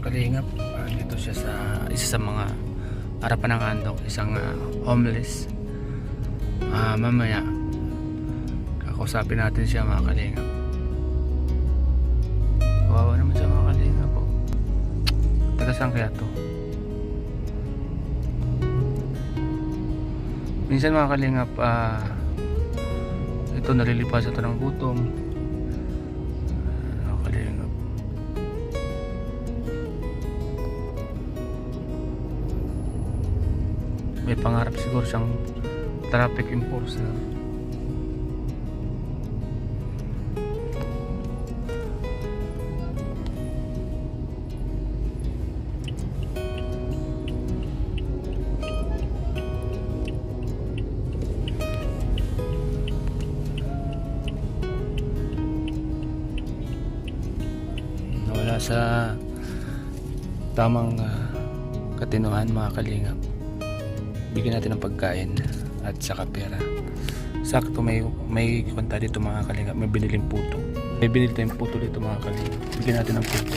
kalingap, dito siya sa isa sa mga harapan ng handok, isang homeless. Mamaya kakausapin natin siya mga kalingap. Kawawa naman siya mga kalingap po. Taga saan kaya to? Minsan mga kalingap, ito nalilipas ito ng gutom. Kalingap, may pangarap siguro siyang traffic enforcer. Wala sa tamang katinuan mga kalingap, bigyan natin ng pagkain at saka pera. Sakto may kwenta dito mga kalingap, may biniling puto. May binili tayong puto dito mga kalingap, bigyan natin ng puto.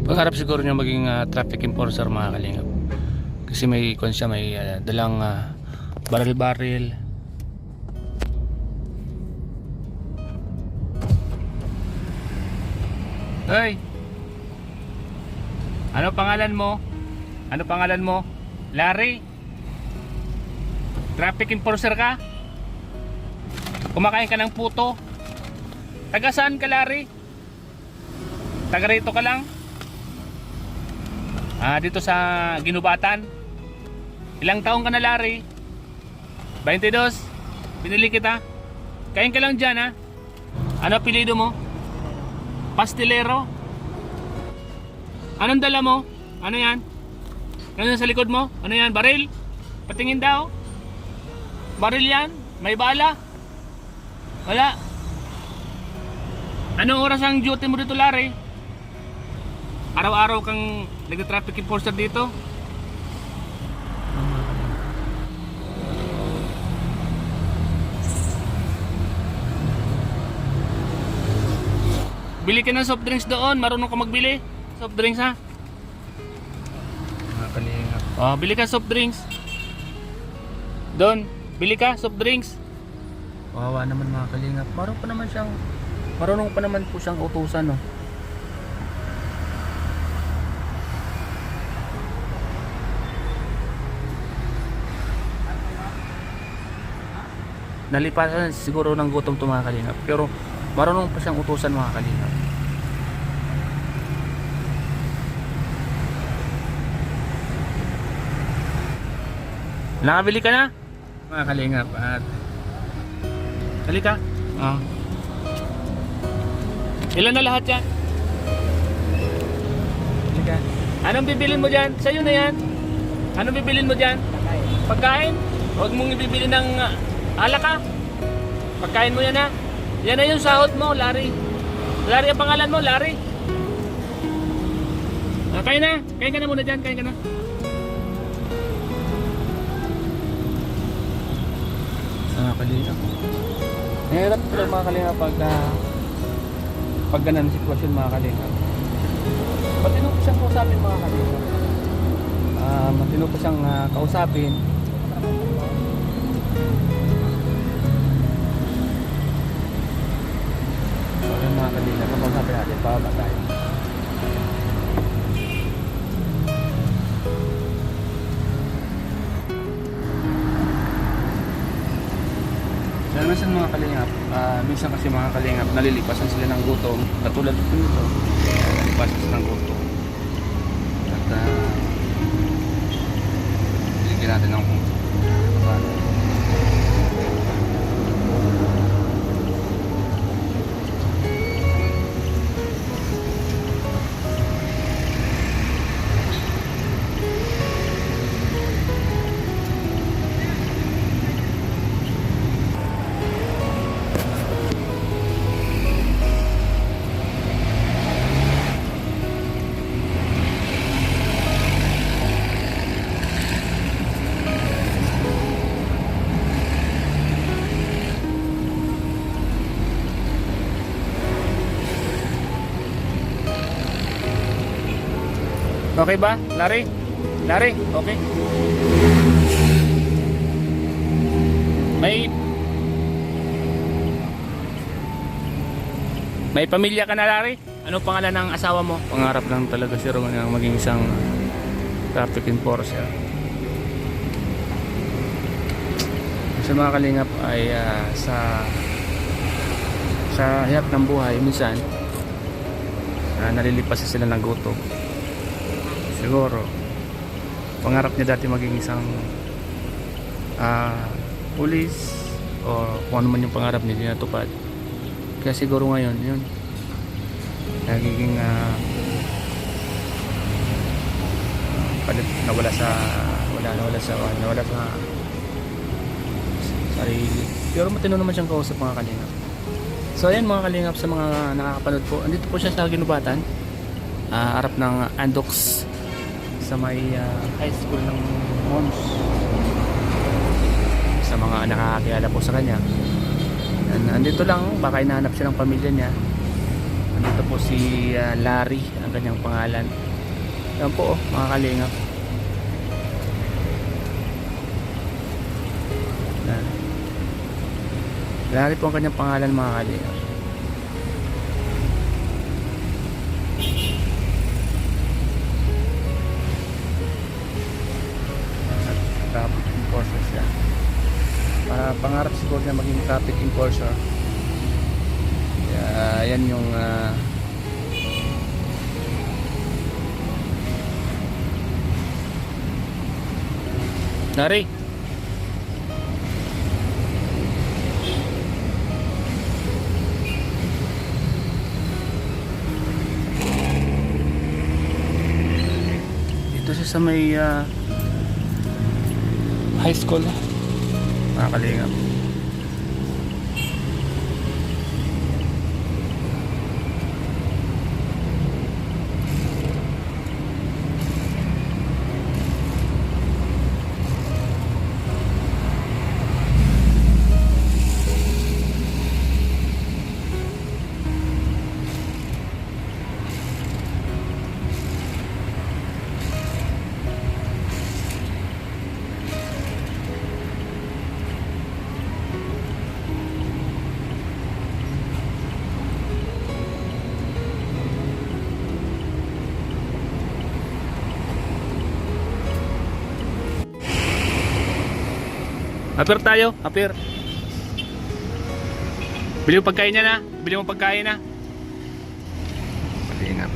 Pagharap siguro niya maging traffic enforcer mga kalingap, kasi may siya, may dalang baril-baril. Hey, ano pangalan mo? Ano pangalan mo? Larry? Traffic enforcer ka? Kumakain ka ng puto? Taga saan ka, Larry? Taga rito ka lang? Dito sa Ginubatan. Ilang taong ka na, Larry? 22. Pinili kita. Kain ka lang dyan, ha? Ano apelyido mo? Pastelero? Anong dala mo? Ano yan? Ano sa likod mo? Ano yan? Baril? Patingin daw. Baril yan? May bala? Wala. Anong oras ang duty mo dito, Larry? Araw-araw kang nag-traffic enforcer dito? Bili ka ng soft drinks doon. Marunong ka magbili soft drinks, ha? Kalingap. Bili ka soft drinks doon. Bili ka soft drinks. Kawawa naman mga kalingap. Marunong pa naman po siyang utusan, no? Nalipasan siguro ng gutom to mga kalingap, pero marunong pa siyang utusan mga kalingap. Nakabili ka na mga kalingap at halika. Ilan na lahat yan? Halika. Anong bibilin mo dyan? Sa'yo na yan. Anong bibilin mo dyan? Pagkain? Huwag mong ibibili ng alak, ka. Pagkain mo yan, ha. Yan na yung sahod mo, Larry. Larry ang pangalan mo, Larry. Kain na. Kain ka na muna dyan. Kain ka na. Mga kalingap. Mahirap pala mga kalingap pag ganun sitwasyon mga kalingap. Matino po siyang kausapin mga kalingap. Matino po siyang kausapin. Mga kalingap, kausapin natin, bababa tayo. Minsan mga kalingap, minsan kasi mga kalingap nalilipasan sila ng gutom, katulad nito, nalilipasan sila ng gutom. At bigyan natin ng paano. Okay ba? Larry? Larry, okay? May pamilya ka na, Larry? Ano pangalan ng asawa mo? Pangarap lang talaga si Roman na maging isang traffic enforcer. Sa mga kalingap ay sa hirap ng buhay minsan nalilipas sila ng gutom. Siguro pangarap niya dati maging isang pulis o kung ano man yung pangarap niya, hindi natupad. Kaya siguro ngayon yun nagiging nawala sa sarili. Pero matino naman siyang kausap, mga kalingap. So ayan, mga kalingap, sa mga nakakapanood po, andito po siya sa Ginubatan, harap ng Andox, sa may high school ng Mons. Sa mga nakakakilala po sa kanya, andito lang, baka hinahanap siya ng pamilya niya. Andito po si Larry, ang kanyang pangalan. Yan po, mga kalingap. Larry po ang kanyang pangalan, mga kalingap. Traffic enforcer siya. Pangarap siguro niya maging traffic enforcer. Yan yung Larry. Dito siya sa may high school, mga kalingap. Apir tayo, apir. Bili mo pagkain niya na. Bili mo pagkain na. Palingap.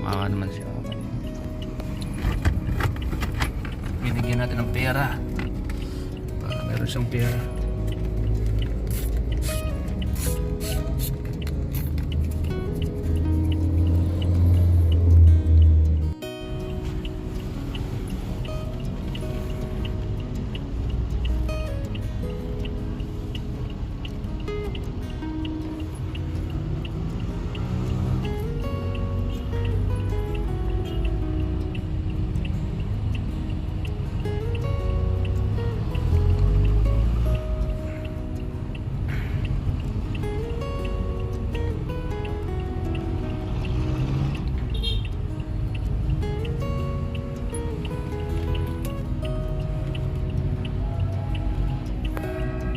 Mawa naman siya. Binigyan natin ng pera. Para meron siyang pera.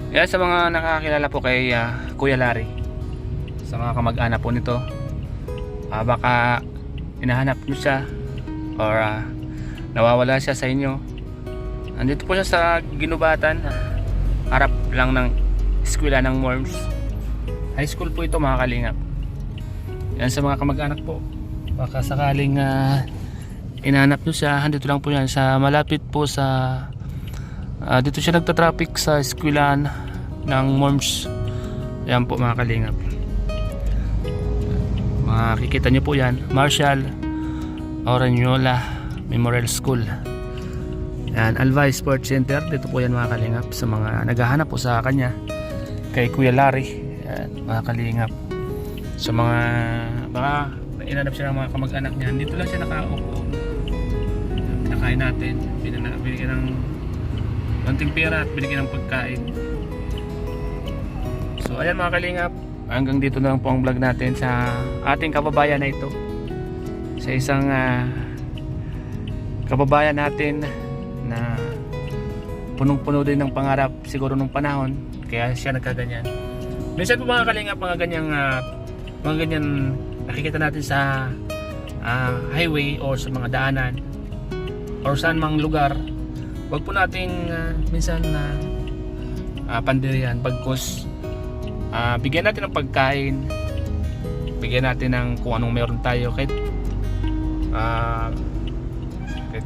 Yan, sa mga nakakilala po kay Kuya Larry, sa mga kamag-anak po nito, baka hinahanap nyo siya or nawawala siya sa inyo. Andito po siya sa Ginubatan, harap lang ng eskwela ng Worms. High school po ito, mga kalingap. Yan, sa mga kamag-anak po, baka sakaling inahanap nyo siya, dito lang po yan sa malapit po sa dito siya nagta-traffic sa eskwelahan ng Morms. Ayan po mga kalingap, makikita nyo po yan, Marshall Oranyola Memorial School. Yan, Albay Sports Center, dito po yan mga kalingap, sa mga naghahanap po sa kanya, kay Kuya Larry. Yan, mga kalingap, sa mga baka inanap siya ng mga kamag-anak niya, dito lang siya nakaupo, nakain natin, binigyan ng konting pera at binigyan ng pagkain. So ayan mga kalingap, hanggang dito na lang po ang vlog natin sa ating kababayan na ito, sa isang kababayan natin na punong-puno din ng pangarap siguro nung panahon, kaya siya nagkaganyan. Minsan po mga kalingap, mga ganyan nakikita natin sa highway or sa mga daanan or saan mang lugar, wag po nating minsan pandirihan, bagkus bigyan natin ng pagkain, bigyan natin ng kung anong meron tayo, kahit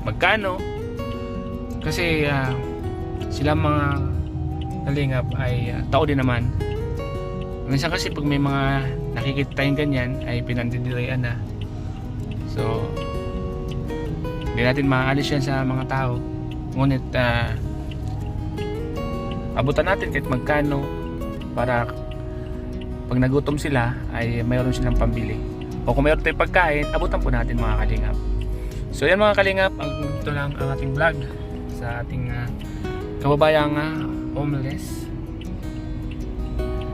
magkano, kasi sila mga kalingap ay tao din naman. Minsan kasi pag may mga nakikita tayong ganyan ay pinandidirian na, so hindi natin maalis yan sa mga tao. Ngunit abutan natin kahit magkano, para pag nagutom sila ay mayroon silang pambili, o kung mayroon tayong pagkain, abutan po natin mga kalingap. So yan mga kalingap, ito lang ang ating vlog sa ating kababayang homeless.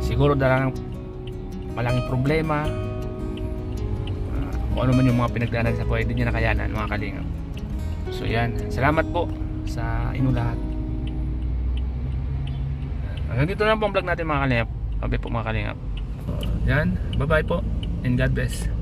Siguro darang malaking problema, kung ano man yung mga pinagdaanan sa buhay, din niya nakayanan mga kalingap. So yan, salamat po sa inyo lahat. Hanggang dito na po ang vlog natin mga kalingap. Sabi po mga kalingap. Yan, bye bye po and God bless.